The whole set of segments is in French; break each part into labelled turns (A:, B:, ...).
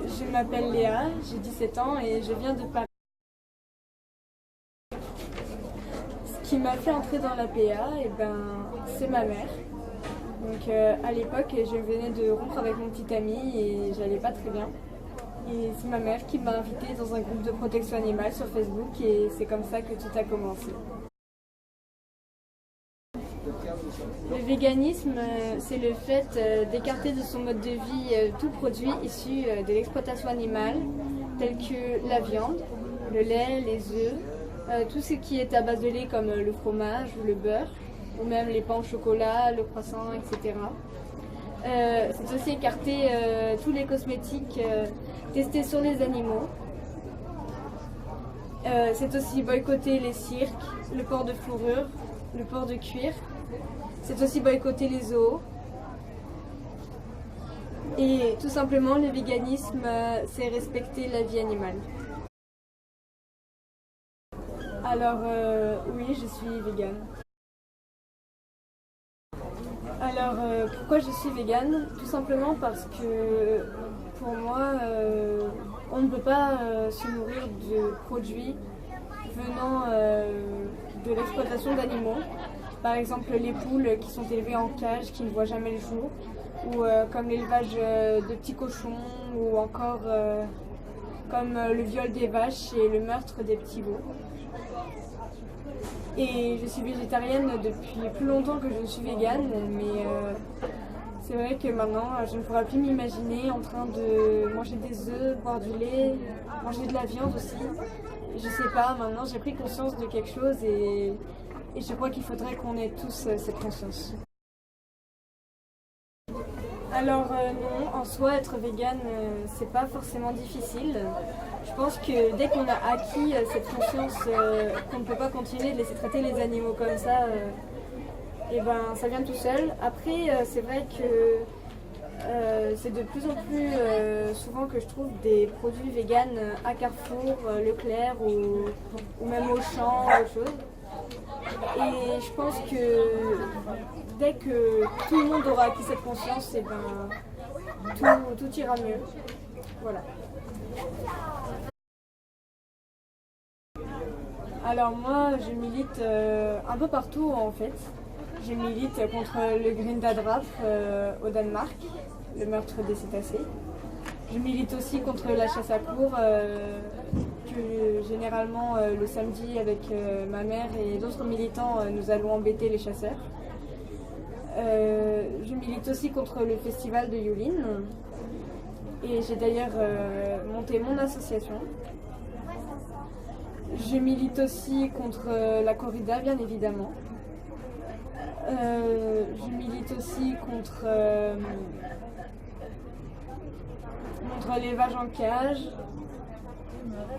A: Je m'appelle Léa, j'ai 17 ans et je viens de Paris. Ce qui m'a fait entrer dans l'APA, c'est ma mère. Donc à l'époque, je venais de rompre avec mon petit ami et j'allais pas très bien. Et c'est ma mère qui m'a invitée dans un groupe de protection animale sur Facebook et c'est comme ça que tout a commencé. Le véganisme, c'est le fait d'écarter de son mode de vie tout produit issu de l'exploitation animale, tel que la viande, le lait, les œufs, tout ce qui est à base de lait comme le fromage ou le beurre, ou même les pains au chocolat, le croissant, etc. C'est aussi écarter tous les cosmétiques testés sur les animaux. C'est aussi boycotter les cirques, le port de fourrure, le port de cuir. C'est aussi boycotter les zoos. Et tout simplement, le véganisme, c'est respecter la vie animale. Alors, oui, je suis végane. Alors, pourquoi je suis végane? Tout simplement parce que, pour moi, on ne peut pas se nourrir de produits venant de l'exploitation d'animaux. Par exemple, les poules qui sont élevées en cage, qui ne voient jamais le jour, ou comme l'élevage de petits cochons, ou encore comme le viol des vaches et le meurtre des petits veaux. Et je suis végétarienne depuis plus longtemps que je ne suis végane, mais c'est vrai que maintenant, je ne pourrais plus m'imaginer en train de manger des œufs, boire du lait, manger de la viande aussi. Je sais pas, maintenant j'ai pris conscience de quelque chose et je crois qu'il faudrait qu'on ait tous cette conscience. Alors non, en soi, être végane, c'est pas forcément difficile. Je pense que dès qu'on a acquis cette conscience qu'on ne peut pas continuer de laisser traiter les animaux comme ça, ça vient tout seul. Après, c'est vrai que c'est de plus en plus souvent que je trouve des produits véganes à Carrefour, Leclerc ou même Auchan, autre chose. Et je pense que dès que tout le monde aura acquis cette conscience, tout ira mieux. Voilà. Alors moi, je milite un peu partout en fait. Je milite contre le Grindadrap au Danemark, le meurtre des cétacés. Je milite aussi contre la chasse à courre, que généralement le samedi avec ma mère et d'autres militants, nous allons embêter les chasseurs. Je milite aussi contre le festival de Yulin et j'ai d'ailleurs monté mon association. Je milite aussi contre la corrida, bien évidemment. Je milite aussi contre l'élevage en cage,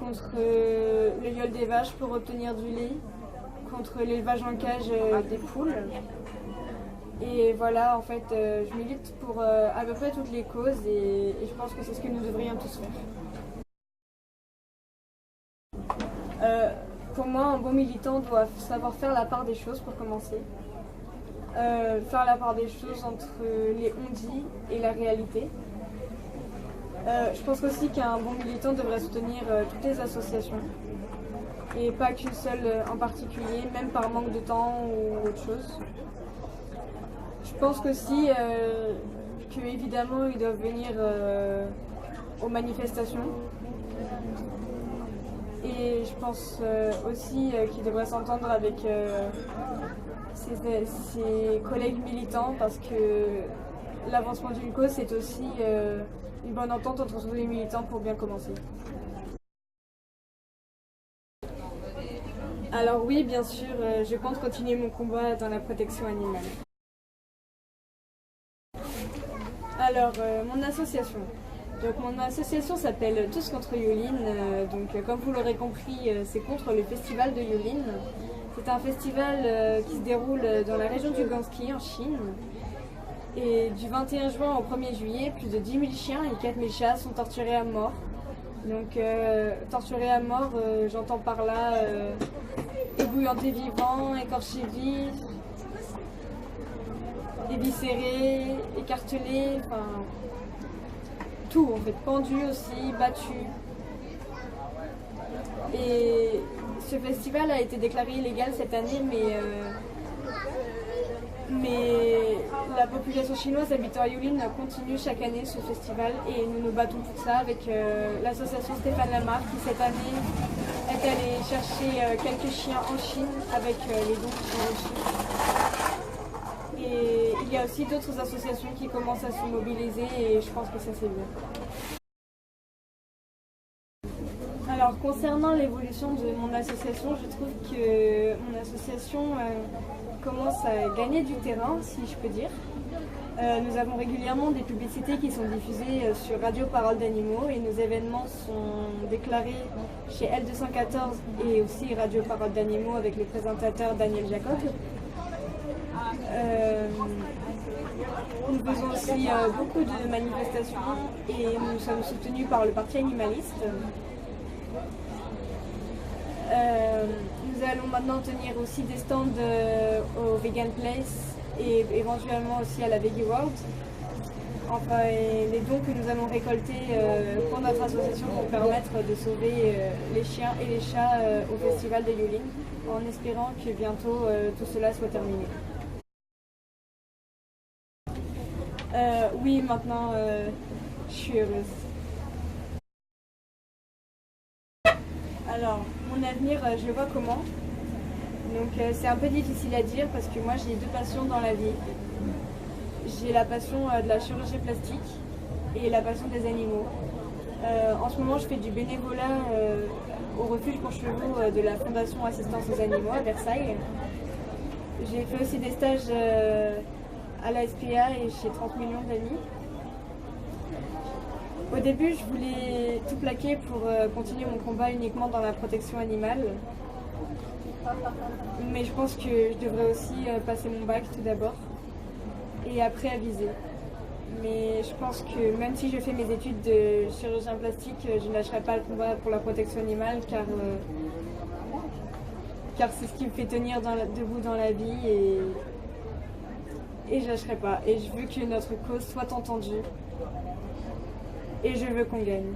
A: contre le viol des vaches pour obtenir du lait, contre l'élevage en cage des poules. Et voilà, en fait, je milite pour à peu près toutes les causes et je pense que c'est ce que nous devrions tous faire. Pour moi, un bon militant doit savoir faire la part des choses pour commencer. Faire la part des choses entre les on-dit et la réalité. Je pense aussi qu'un bon militant devrait soutenir toutes les associations et pas qu'une seule en particulier, même par manque de temps ou autre chose. Je pense qu'aussi qu'évidemment ils doivent venir aux manifestations. Et je pense aussi qu'il devrait s'entendre avec ses collègues militants parce que l'avancement d'une cause, c'est aussi une bonne entente entre tous les militants pour bien commencer. Alors oui, bien sûr, je compte continuer mon combat dans la protection animale. Alors, mon association. Donc mon association s'appelle Tous contre Yulin. Comme vous l'aurez compris, c'est contre le festival de Yulin. C'est un festival qui se déroule dans la région du Ganski en Chine. Et du 21 juin au 1er juillet, plus de 10 000 chiens et 4 000 chats sont torturés à mort. Donc torturés à mort, j'entends par là ébouillantés vivants, écorchés vifs, éviscérés, écartelés, enfin tout en fait, pendus aussi, battus. Et ce festival a été déclaré illégal cette année, mais la population chinoise habitant à Yulin continue chaque année ce festival et nous nous battons pour ça avec l'association Stéphane Lamarck qui cette année est allée chercher quelques chiens en Chine avec les dons qui sont reçus. Et il y a aussi d'autres associations qui commencent à se mobiliser et je pense que ça c'est bien. Alors concernant l'évolution de mon association, je trouve que mon association commence à gagner du terrain, si je peux dire. Nous avons régulièrement des publicités qui sont diffusées sur Radio Parole d'Animaux et nos événements sont déclarés chez L214 et aussi Radio Parole d'Animaux avec le présentateur Daniel Jacob. Nous faisons aussi beaucoup de manifestations et nous sommes soutenus par le Parti animaliste. Nous allons maintenant tenir aussi des stands au Vegan Place et éventuellement aussi à la Veggie World. Enfin, les dons que nous allons récolter pour notre association vont permettre de sauver les chiens et les chats au festival de Yulin, en espérant que bientôt tout cela soit terminé. Oui, maintenant je suis heureuse. Alors, mon avenir, je le vois comment? Donc c'est un peu difficile à dire parce que moi j'ai deux passions dans la vie. J'ai la passion de la chirurgie plastique et la passion des animaux. En ce moment je fais du bénévolat au refuge pour chevaux de la Fondation Assistance aux Animaux à Versailles. J'ai fait aussi des stages à la SPA et chez 30 millions d'amis. Au début, je voulais tout plaquer pour continuer mon combat uniquement dans la protection animale. Mais je pense que je devrais aussi passer mon bac tout d'abord et après aviser. Mais je pense que même si je fais mes études de chirurgien plastique, je ne lâcherai pas le combat pour la protection animale car c'est ce qui me fait tenir debout dans la vie et je ne lâcherai pas. Et je veux que notre cause soit entendue et je veux qu'on gagne.